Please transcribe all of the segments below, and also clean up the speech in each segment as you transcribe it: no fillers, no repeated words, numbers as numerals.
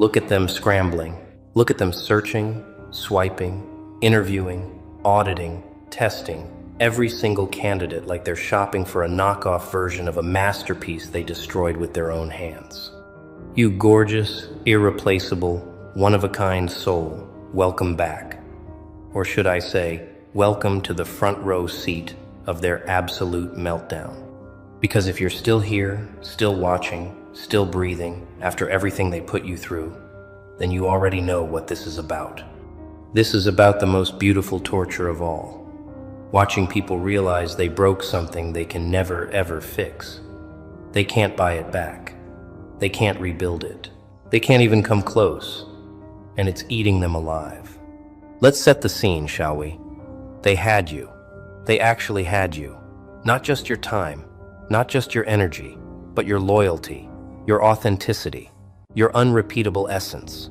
Look at them scrambling. Look at them searching, swiping, interviewing, auditing, testing every single candidate like they're shopping for a knockoff version of a masterpiece they destroyed with their own hands. You gorgeous, irreplaceable, one-of-a-kind soul, welcome back. Or should I say, welcome to the front row seat of their absolute meltdown. Because if you're still here, still watching, still breathing, after everything they put you through, then you already know what this is about. This is about the most beautiful torture of all. Watching people realize they broke something they can never ever fix. They can't buy it back. They can't rebuild it. They can't even come close. And it's eating them alive. Let's set the scene, shall we? They had you. They actually had you. Not just your time, not just your energy, but your loyalty, your authenticity, your unrepeatable essence.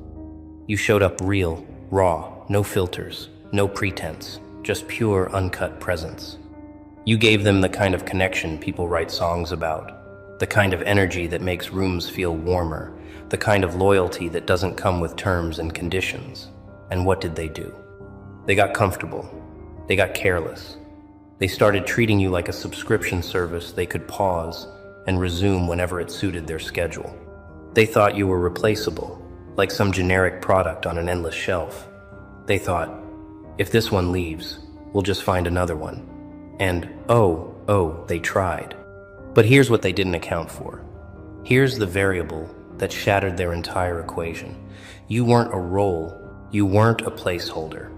You showed up real, raw, no filters, no pretense, just pure, uncut presence. You gave them the kind of connection people write songs about, the kind of energy that makes rooms feel warmer, the kind of loyalty that doesn't come with terms and conditions. And what did they do? They got comfortable. They got careless. They started treating you like a subscription service they could pause and resume whenever it suited their schedule. They thought you were replaceable, like some generic product on an endless shelf. They thought, if this one leaves, we'll just find another one. And oh, they tried. But here's what they didn't account for. Here's the variable that shattered their entire equation. You weren't a role. You weren't a placeholder.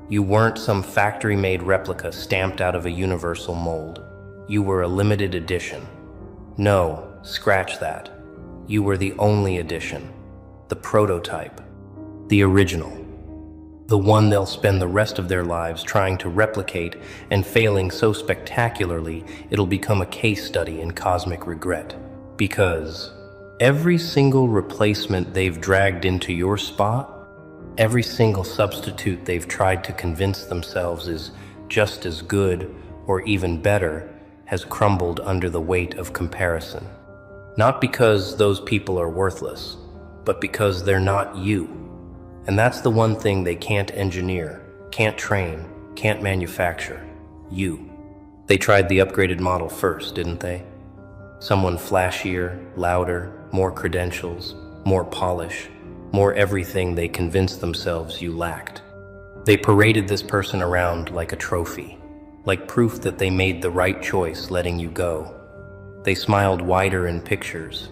You weren't some factory-made replica stamped out of a universal mold. You were a limited edition. No, scratch that. You were the only edition, the prototype, the original, the one they'll spend the rest of their lives trying to replicate and failing so spectacularly it'll become a case study in cosmic regret. Because every single replacement they've dragged into your spot, every single substitute they've tried to convince themselves is just as good or even better has crumbled under the weight of comparison. Not because those people are worthless, but because they're not you. And that's the one thing they can't engineer, can't train, can't manufacture. You. They tried the upgraded model first, didn't they? Someone flashier, louder, more credentials, more polish, more everything they convinced themselves you lacked. They paraded this person around like a trophy, like proof that they made the right choice letting you go. They smiled wider in pictures.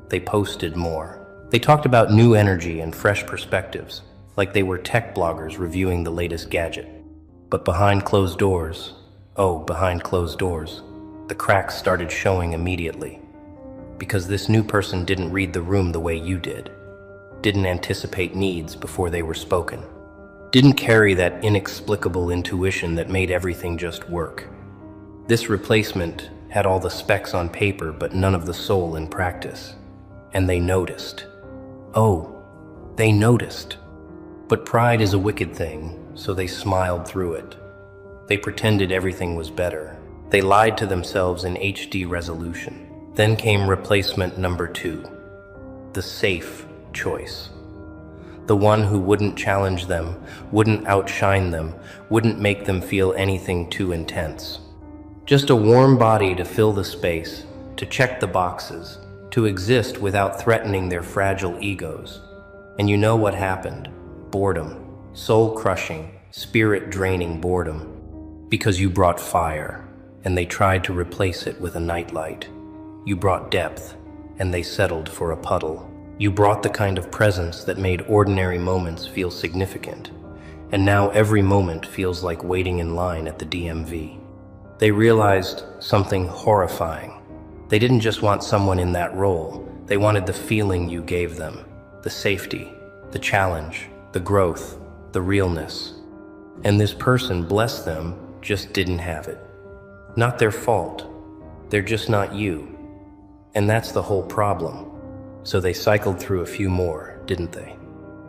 They posted more. They talked about new energy and fresh perspectives, like they were tech bloggers reviewing the latest gadget. But behind closed doors, behind closed doors, the cracks started showing immediately. Because this new person didn't read the room the way you did, didn't anticipate needs before they were spoken, didn't carry that inexplicable intuition that made everything just work. This replacement had all the specs on paper but none of the soul in practice. And they noticed. They noticed. But pride is a wicked thing, so they smiled through it. They pretended everything was better. They lied to themselves in HD resolution. Then came replacement number 2, the safe choice. The one who wouldn't challenge them, wouldn't outshine them, wouldn't make them feel anything too intense. Just a warm body to fill the space, to check the boxes, to exist without threatening their fragile egos. And you know what happened? Boredom. Soul-crushing, spirit-draining boredom. Because you brought fire, and they tried to replace it with a nightlight. You brought depth, and they settled for a puddle. You brought the kind of presence that made ordinary moments feel significant. And now every moment feels like waiting in line at the DMV. They realized something horrifying. They didn't just want someone in that role. They wanted the feeling you gave them, the safety, the challenge, the growth, the realness. And this person, bless them, just didn't have it. Not their fault. They're just not you. And that's the whole problem. So they cycled through a few more, didn't they?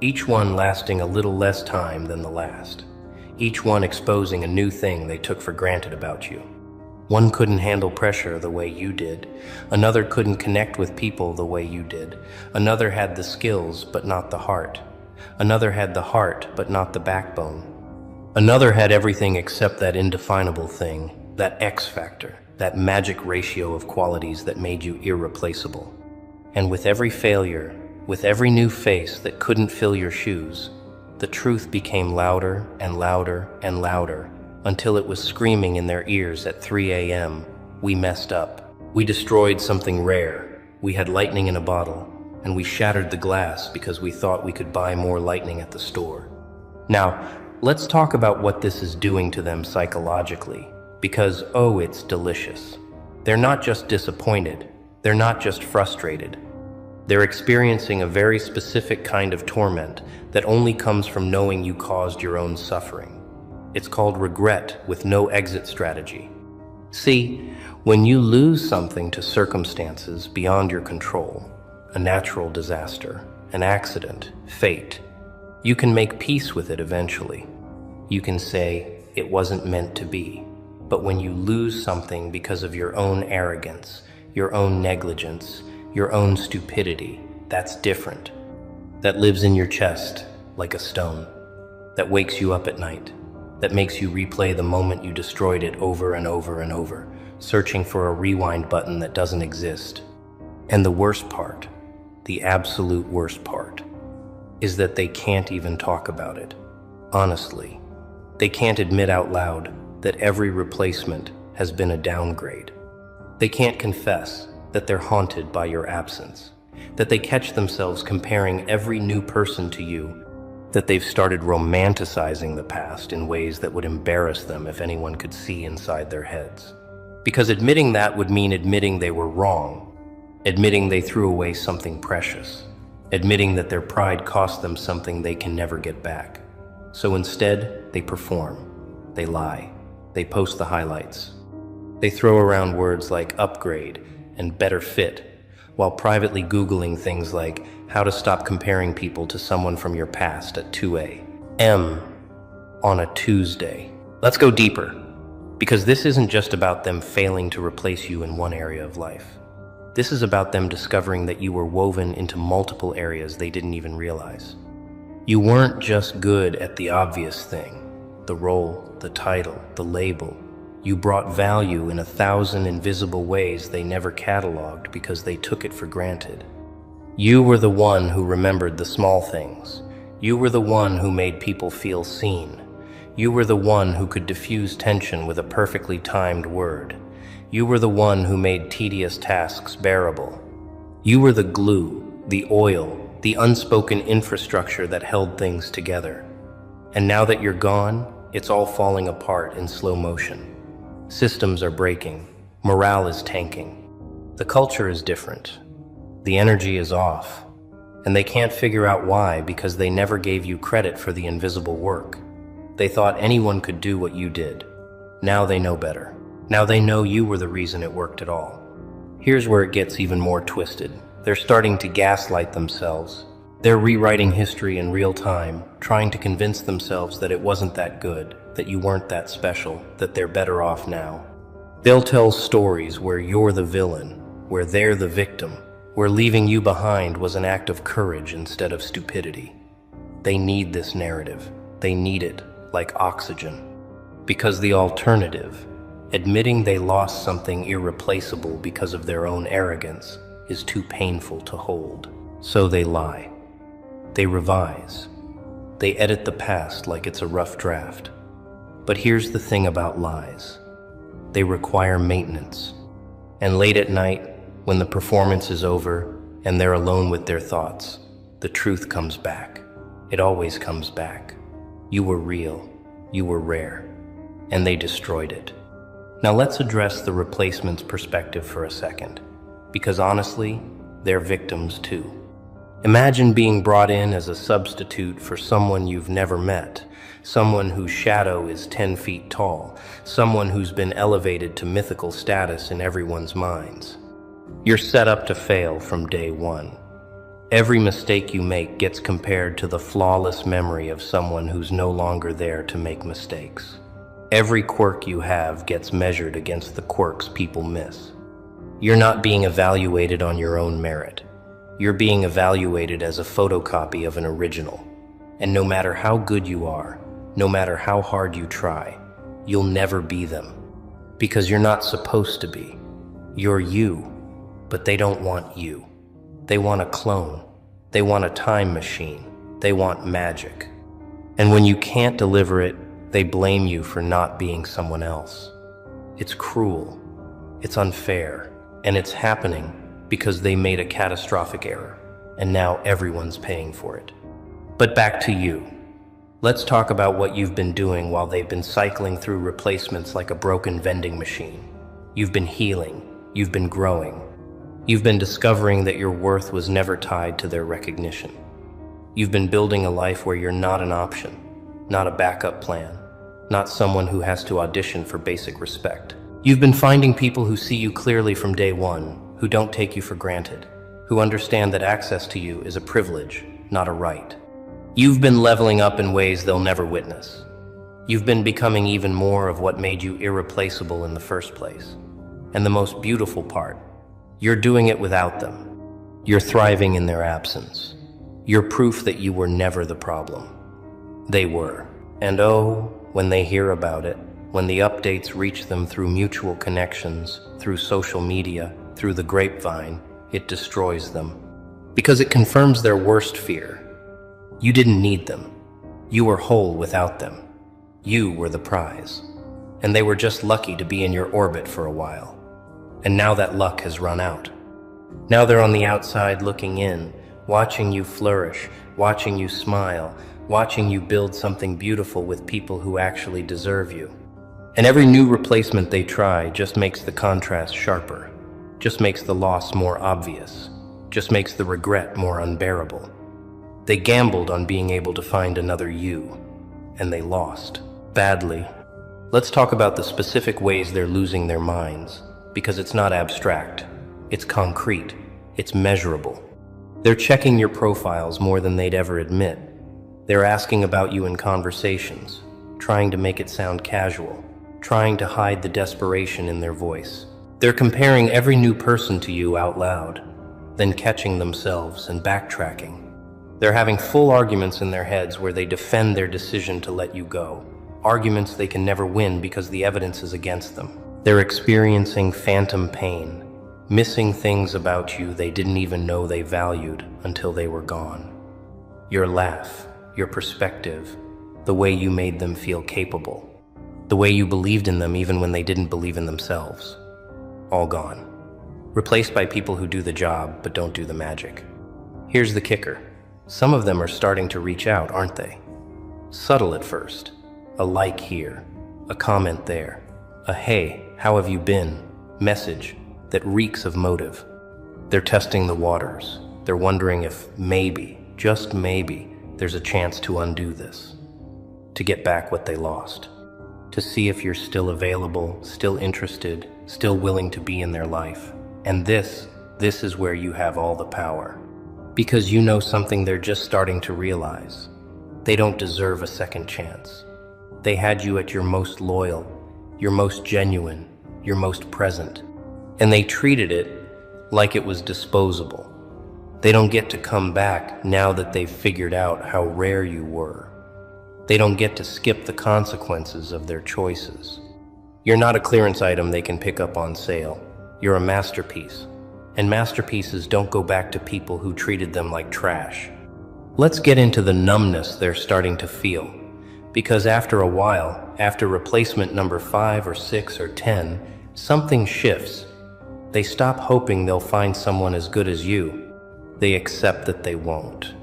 Each one lasting a little less time than the last. Each one exposing a new thing they took for granted about you. One couldn't handle pressure the way you did. Another couldn't connect with people the way you did. Another had the skills, but not the heart. Another had the heart, but not the backbone. Another had everything except that indefinable thing, that X factor, that magic ratio of qualities that made you irreplaceable. And with every failure, with every new face that couldn't fill your shoes, the truth became louder and louder and louder, until it was screaming in their ears at 3 a.m. We messed up. We destroyed something rare. We had lightning in a bottle, and we shattered the glass because we thought we could buy more lightning at the store. Now, let's talk about what this is doing to them psychologically, because, oh, it's delicious. They're not just disappointed. They're not just frustrated. They're experiencing a very specific kind of torment that only comes from knowing you caused your own suffering. It's called regret with no exit strategy. See, when you lose something to circumstances beyond your control, a natural disaster, an accident, fate, you can make peace with it eventually. You can say, it wasn't meant to be. But when you lose something because of your own arrogance, your own negligence, your own stupidity, that's different. That lives in your chest like a stone, that wakes you up at night, that makes you replay the moment you destroyed it over and over and over, searching for a rewind button that doesn't exist. And the worst part, the absolute worst part, is that they can't even talk about it. Honestly, they can't admit out loud that every replacement has been a downgrade. They can't confess that they're haunted by your absence, that they catch themselves comparing every new person to you, that they've started romanticizing the past in ways that would embarrass them if anyone could see inside their heads. Because admitting that would mean admitting they were wrong, admitting they threw away something precious, admitting that their pride cost them something they can never get back. So instead, they perform, they lie, they post the highlights. They throw around words like upgrade and better fit, while privately Googling things like how to stop comparing people to someone from your past at 2 a.m. on a Tuesday. Let's go deeper, because this isn't just about them failing to replace you in one area of life. This is about them discovering that you were woven into multiple areas they didn't even realize. You weren't just good at the obvious thing, the role, the title, the label. You brought value in 1,000 invisible ways they never cataloged because they took it for granted. You were the one who remembered the small things. You were the one who made people feel seen. You were the one who could diffuse tension with a perfectly timed word. You were the one who made tedious tasks bearable. You were the glue, the oil, the unspoken infrastructure that held things together. And now that you're gone, it's all falling apart in slow motion. Systems are breaking. Morale is tanking. The culture is different. The energy is off. And they can't figure out why because they never gave you credit for the invisible work. They thought anyone could do what you did. Now they know better. Now they know you were the reason it worked at all. Here's where it gets even more twisted. They're starting to gaslight themselves. They're rewriting history in real time, trying to convince themselves that it wasn't that good, that you weren't that special, that they're better off now. They'll tell stories where you're the villain, where they're the victim, where leaving you behind was an act of courage instead of stupidity. They need this narrative. They need it like oxygen. Because the alternative, admitting they lost something irreplaceable because of their own arrogance, is too painful to hold. So they lie. They revise. They edit the past like it's a rough draft. But here's the thing about lies. They require maintenance. And late at night, when the performance is over and they're alone with their thoughts, the truth comes back. It always comes back. You were real. You were rare. And they destroyed it. Now let's address the replacement's perspective for a second. Because honestly, they're victims too. Imagine being brought in as a substitute for someone you've never met, someone whose shadow is 10 feet tall, someone who's been elevated to mythical status in everyone's minds. You're set up to fail from day one. Every mistake you make gets compared to the flawless memory of someone who's no longer there to make mistakes. Every quirk you have gets measured against the quirks people miss. You're not being evaluated on your own merit. You're being evaluated as a photocopy of an original. And no matter how good you are, no matter how hard you try, you'll never be them. Because you're not supposed to be. You're you, but they don't want you. They want a clone. They want a time machine. They want magic. And when you can't deliver it, they blame you for not being someone else. It's cruel. It's unfair. And it's happening because they made a catastrophic error. And now everyone's paying for it. But back to you. Let's talk about what you've been doing while they've been cycling through replacements like a broken vending machine. You've been healing. You've been growing. You've been discovering that your worth was never tied to their recognition. You've been building a life where you're not an option, not a backup plan, not someone who has to audition for basic respect. You've been finding people who see you clearly from day one, who don't take you for granted, who understand that access to you is a privilege, not a right. You've been leveling up in ways they'll never witness. You've been becoming even more of what made you irreplaceable in the first place. And the most beautiful part, you're doing it without them. You're thriving in their absence. You're proof that you were never the problem. They were. And oh, when they hear about it, when the updates reach them through mutual connections, through social media, through the grapevine, it destroys them. Because it confirms their worst fear. You didn't need them. You were whole without them. You were the prize. And they were just lucky to be in your orbit for a while. And now that luck has run out. Now they're on the outside looking in, watching you flourish, watching you smile, watching you build something beautiful with people who actually deserve you. And every new replacement they try just makes the contrast sharper, just makes the loss more obvious, just makes the regret more unbearable. They gambled on being able to find another you, and they lost. Badly. Let's talk about the specific ways they're losing their minds, because it's not abstract, it's concrete, it's measurable. They're checking your profiles more than they'd ever admit. They're asking about you in conversations, trying to make it sound casual, trying to hide the desperation in their voice. They're comparing every new person to you out loud, then catching themselves and backtracking. They're having full arguments in their heads where they defend their decision to let you go. Arguments they can never win because the evidence is against them. They're experiencing phantom pain, missing things about you they didn't even know they valued until they were gone. Your laugh, your perspective, the way you made them feel capable, the way you believed in them even when they didn't believe in themselves. All gone. Replaced by people who do the job but don't do the magic. Here's the kicker. Some of them are starting to reach out, aren't they? Subtle at first. A like here, a comment there, a hey, how have you been message that reeks of motive. They're testing the waters. They're wondering if maybe, just maybe, there's a chance to undo this, to get back what they lost, to see if you're still available, still interested, still willing to be in their life. And this is where you have all the power. Because you know something they're just starting to realize. They don't deserve a second chance. They had you at your most loyal, your most genuine, your most present. And they treated it like it was disposable. They don't get to come back now that they've figured out how rare you were. They don't get to skip the consequences of their choices. You're not a clearance item they can pick up on sale. You're a masterpiece. And masterpieces don't go back to people who treated them like trash. Let's get into the numbness they're starting to feel. Because after a while, after replacement number 5 or 6 or 10, something shifts. They stop hoping they'll find someone as good as you. They accept that they won't.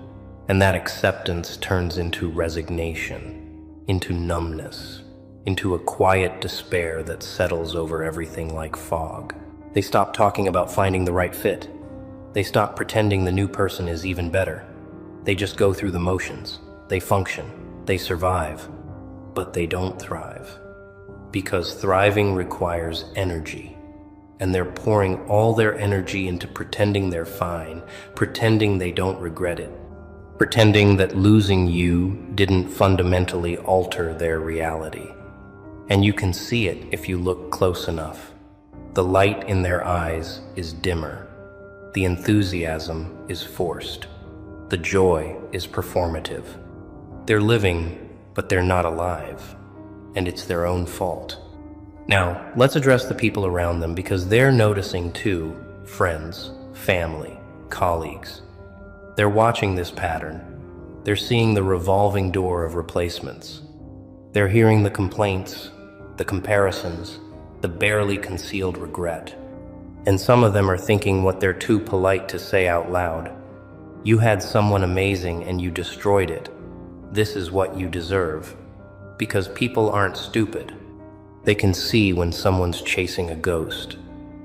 And that acceptance turns into resignation, into numbness, into a quiet despair that settles over everything like fog. They stop talking about finding the right fit. They stop pretending the new person is even better. They just go through the motions. They function. They survive. But they don't thrive. Because thriving requires energy. And they're pouring all their energy into pretending they're fine, pretending they don't regret it, pretending that losing you didn't fundamentally alter their reality. And you can see it if you look close enough. The light in their eyes is dimmer. The enthusiasm is forced. The joy is performative. They're living, but they're not alive. And it's their own fault. Now, let's address the people around them because they're noticing too. Friends, family, colleagues. They're watching this pattern. They're seeing the revolving door of replacements. They're hearing the complaints, the comparisons, the barely concealed regret. And some of them are thinking what they're too polite to say out loud. You had someone amazing and you destroyed it. This is what you deserve. Because people aren't stupid. They can see when someone's chasing a ghost.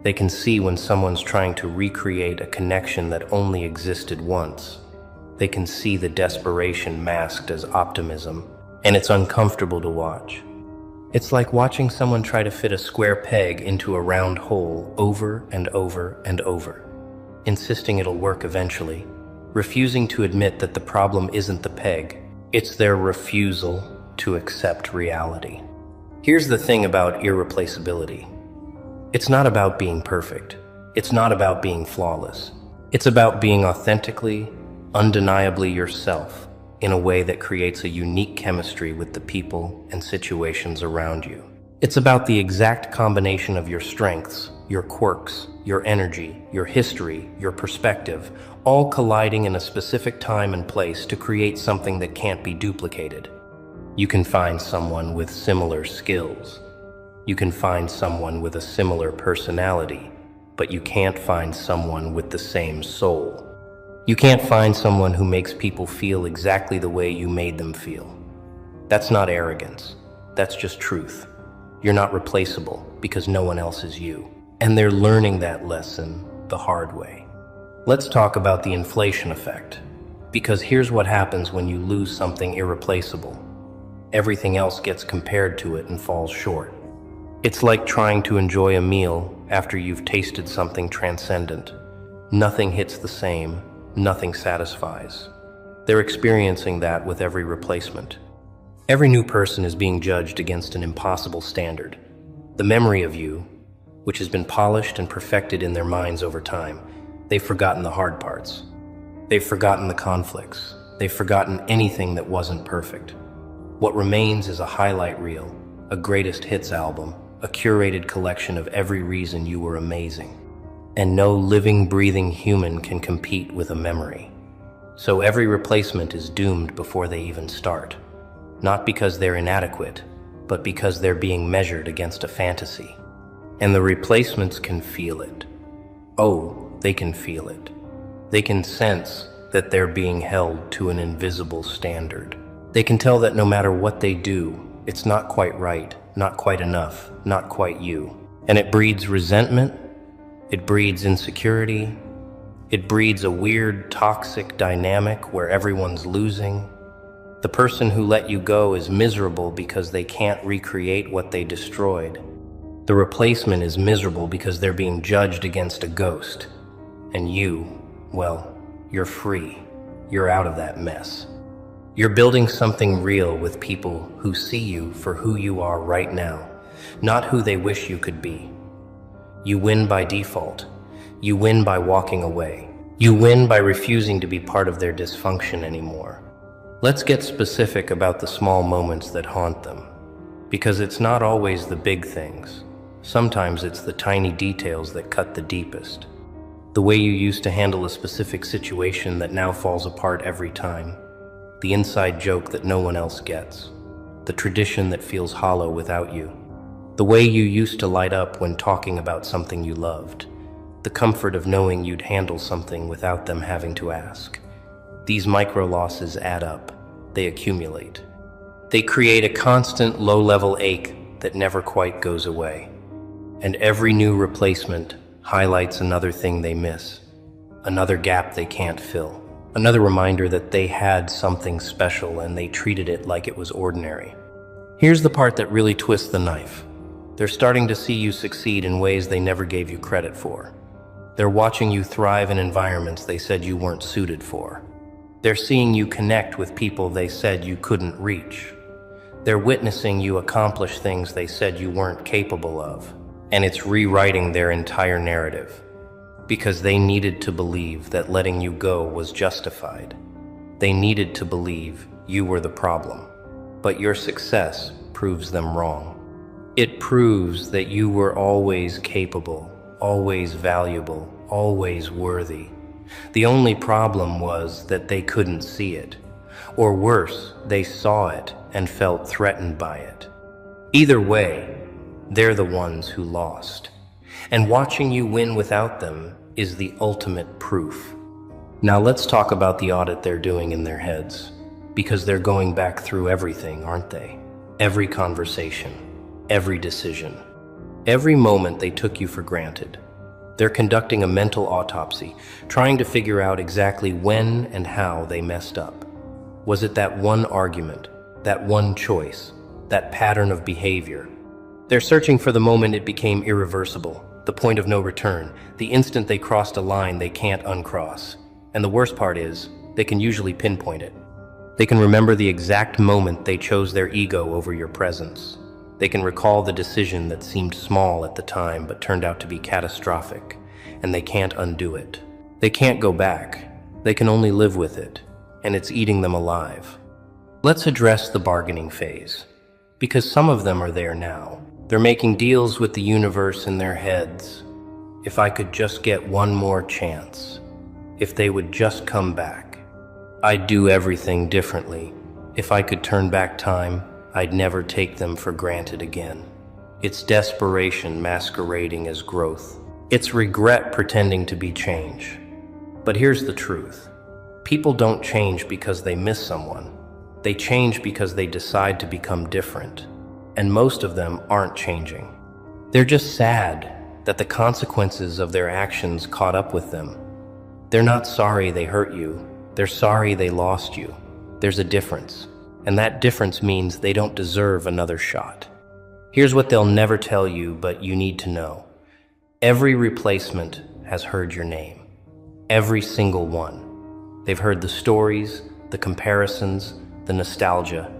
They can see when someone's trying to recreate a connection that only existed once. They can see the desperation masked as optimism, and it's uncomfortable to watch. It's like watching someone try to fit a square peg into a round hole over and over and over, insisting it'll work eventually, refusing to admit that the problem isn't the peg, it's their refusal to accept reality. Here's the thing about irreplaceability. It's not about being perfect. It's not about being flawless. It's about being authentically, undeniably yourself in a way that creates a unique chemistry with the people and situations around you. It's about the exact combination of your strengths, your quirks, your energy, your history, your perspective, all colliding in a specific time and place to create something that can't be duplicated. You can find someone with similar skills. You can find someone with a similar personality, but you can't find someone with the same soul. You can't find someone who makes people feel exactly the way you made them feel. That's not arrogance. That's just truth. You're not replaceable because no one else is you. And they're learning that lesson the hard way. Let's talk about the inflation effect. Because here's what happens when you lose something irreplaceable. Everything else gets compared to it and falls short. It's like trying to enjoy a meal after you've tasted something transcendent. Nothing hits the same. Nothing satisfies. They're experiencing that with every replacement. Every new person is being judged against an impossible standard. The memory of you, which has been polished and perfected in their minds over time, they've forgotten the hard parts. They've forgotten the conflicts. They've forgotten anything that wasn't perfect. What remains is a highlight reel, a greatest hits album, a curated collection of every reason you were amazing. And no living, breathing human can compete with a memory. So every replacement is doomed before they even start. Not because they're inadequate, but because they're being measured against a fantasy. And the replacements can feel it. Oh, they can feel it. They can sense that they're being held to an invisible standard. They can tell that no matter what they do, it's not quite right, not quite enough, not quite you. And it breeds resentment. It breeds insecurity. It breeds a weird, toxic dynamic where everyone's losing. The person who let you go is miserable because they can't recreate what they destroyed. The replacement is miserable because they're being judged against a ghost. And you, well, you're free. You're out of that mess. You're building something real with people who see you for who you are right now, not who they wish you could be. You win by default. You win by walking away. You win by refusing to be part of their dysfunction anymore. Let's get specific about the small moments that haunt them. Because it's not always the big things. Sometimes it's the tiny details that cut the deepest. The way you used to handle a specific situation that now falls apart every time. The inside joke that no one else gets. The tradition that feels hollow without you. The way you used to light up when talking about something you loved. The comfort of knowing you'd handle something without them having to ask. These micro losses add up. They accumulate. They create a constant low-level ache that never quite goes away. And every new replacement highlights another thing they miss. Another gap they can't fill. Another reminder that they had something special and they treated it like it was ordinary. Here's the part that really twists the knife. They're starting to see you succeed in ways they never gave you credit for. They're watching you thrive in environments they said you weren't suited for. They're seeing you connect with people they said you couldn't reach. They're witnessing you accomplish things they said you weren't capable of, and it's rewriting their entire narrative, because they needed to believe that letting you go was justified. They needed to believe you were the problem, but your success proves them wrong. It proves that you were always capable, always valuable, always worthy. The only problem was that they couldn't see it. Or worse, they saw it and felt threatened by it. Either way, they're the ones who lost. And watching you win without them is the ultimate proof. Now let's talk about the audit they're doing in their heads, because they're going back through everything, aren't they? Every conversation, every decision, every moment they took you for granted. They're conducting a mental autopsy, trying to figure out exactly when and how they messed up. Was it that one argument, that one choice, that pattern of behavior? They're searching for the moment it became irreversible, the point of no return, the instant they crossed a line they can't uncross. And the worst part is, they can usually pinpoint it. They can remember the exact moment they chose their ego over your presence. They can recall the decision that seemed small at the time but turned out to be catastrophic, and they can't undo it. They can't go back. They can only live with it, and it's eating them alive. Let's address the bargaining phase, because some of them are there now. They're making deals with the universe in their heads. If I could just get one more chance, if they would just come back, I'd do everything differently. If I could turn back time, I'd never take them for granted again. It's desperation masquerading as growth. It's regret pretending to be change. But here's the truth. People don't change because they miss someone. They change because they decide to become different. And most of them aren't changing. They're just sad that the consequences of their actions caught up with them. They're not sorry they hurt you. They're sorry they lost you. There's a difference. And that difference means they don't deserve another shot. Here's what they'll never tell you, but you need to know. Every replacement has heard your name. Every single one. They've heard the stories, the comparisons, the nostalgia.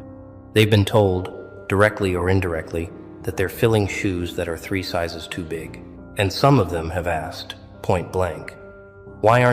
They've been told, directly or indirectly, that they're filling shoes that are 3 sizes too big. And some of them have asked, point blank, why aren't